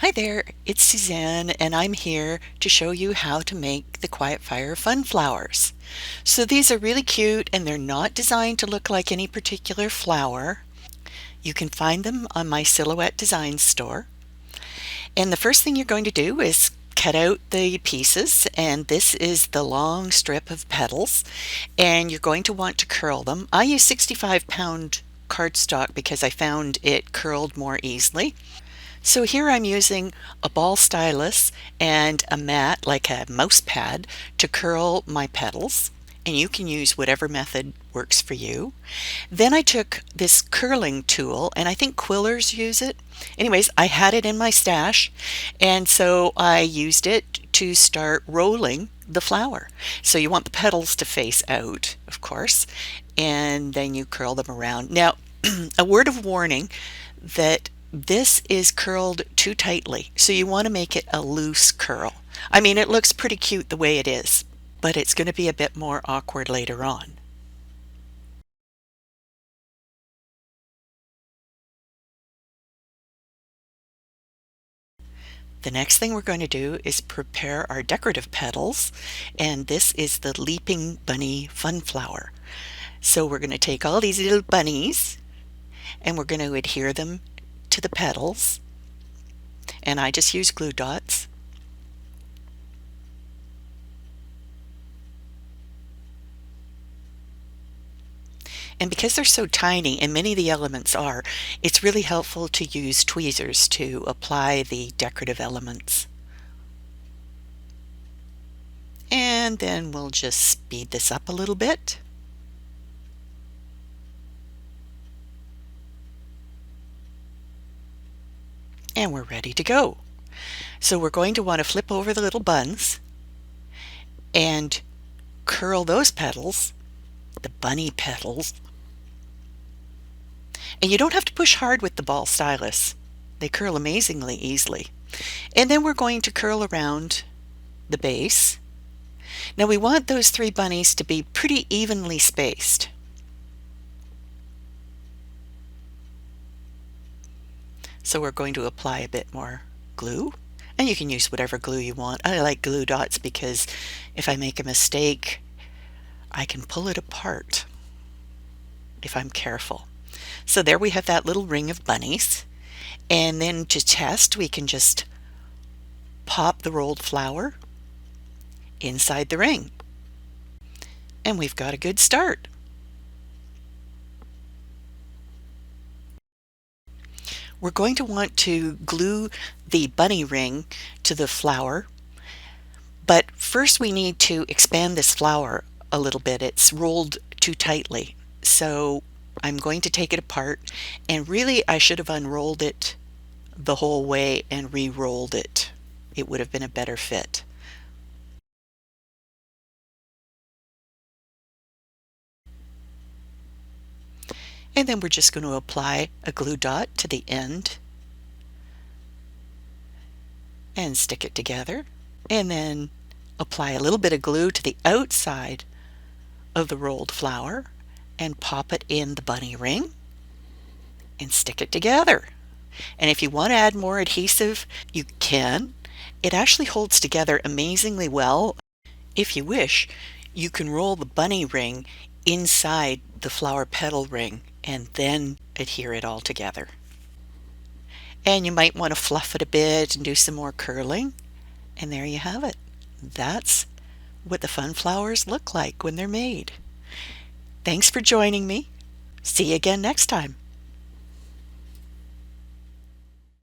Hi there, it's Suzanne, and I'm here to show you how to make the Quietfire Fun Flowers. So these are really cute and they're not designed to look like any particular flower. You can find them on my Silhouette Design store. And the first thing you're going to do is cut out the pieces, and this is the long strip of petals, and you're going to want to curl them. I use 65-pound cardstock because I found it curled more easily. So here I'm using a ball stylus and a mat, like a mouse pad, to curl my petals. And you can use whatever method works for you. Then I took this curling tool, and I think quillers use it. Anyways, I had it in my stash, and so I used it to start rolling the flower. So you want the petals to face out, of course, and then you curl them around. Now, a word of warning that this is curled too tightly, so you want to make it a loose curl. I mean, it looks pretty cute the way it is, but it's going to be a bit more awkward later on. The next thing we're going to do is prepare our decorative petals, and this is the Leaping Bunny Fun Flower. So we're going to take all these little bunnies and we're going to adhere them to the petals, and I just use glue dots. And because they're so tiny, and many of the elements are, it's really helpful to use tweezers to apply the decorative elements. And then we'll just speed this up a little bit. And we're ready to go. So we're going to want to flip over the little buns and curl those petals, the bunny petals. And you don't have to push hard with the ball stylus. They curl amazingly easily. And then we're going to curl around the base. Now we want those three bunnies to be pretty evenly spaced. So we're going to apply a bit more glue. And you can use whatever glue you want. I like glue dots because if I make a mistake, I can pull it apart if I'm careful. So there we have that little ring of bunnies. And then to test, we can just pop the rolled flower inside the ring. And we've got a good start. We're going to want to glue the bunny ring to the flower, but first we need to expand this flower a little bit. It's rolled too tightly. So I'm going to take it apart, and really I should have unrolled it the whole way and re-rolled it. It would have been a better fit. And then we're just going to apply a glue dot to the end and stick it together, and then apply a little bit of glue to the outside of the rolled flower and pop it in the bunny ring and stick it together. And if you want to add more adhesive, you can. It actually holds together amazingly well. If you wish, you can roll the bunny ring inside the flower petal ring and then adhere it all together. And you might want to fluff it a bit and do some more curling. And there you have it. That's what the fun flowers look like when they're made. Thanks for joining me. See you again next time.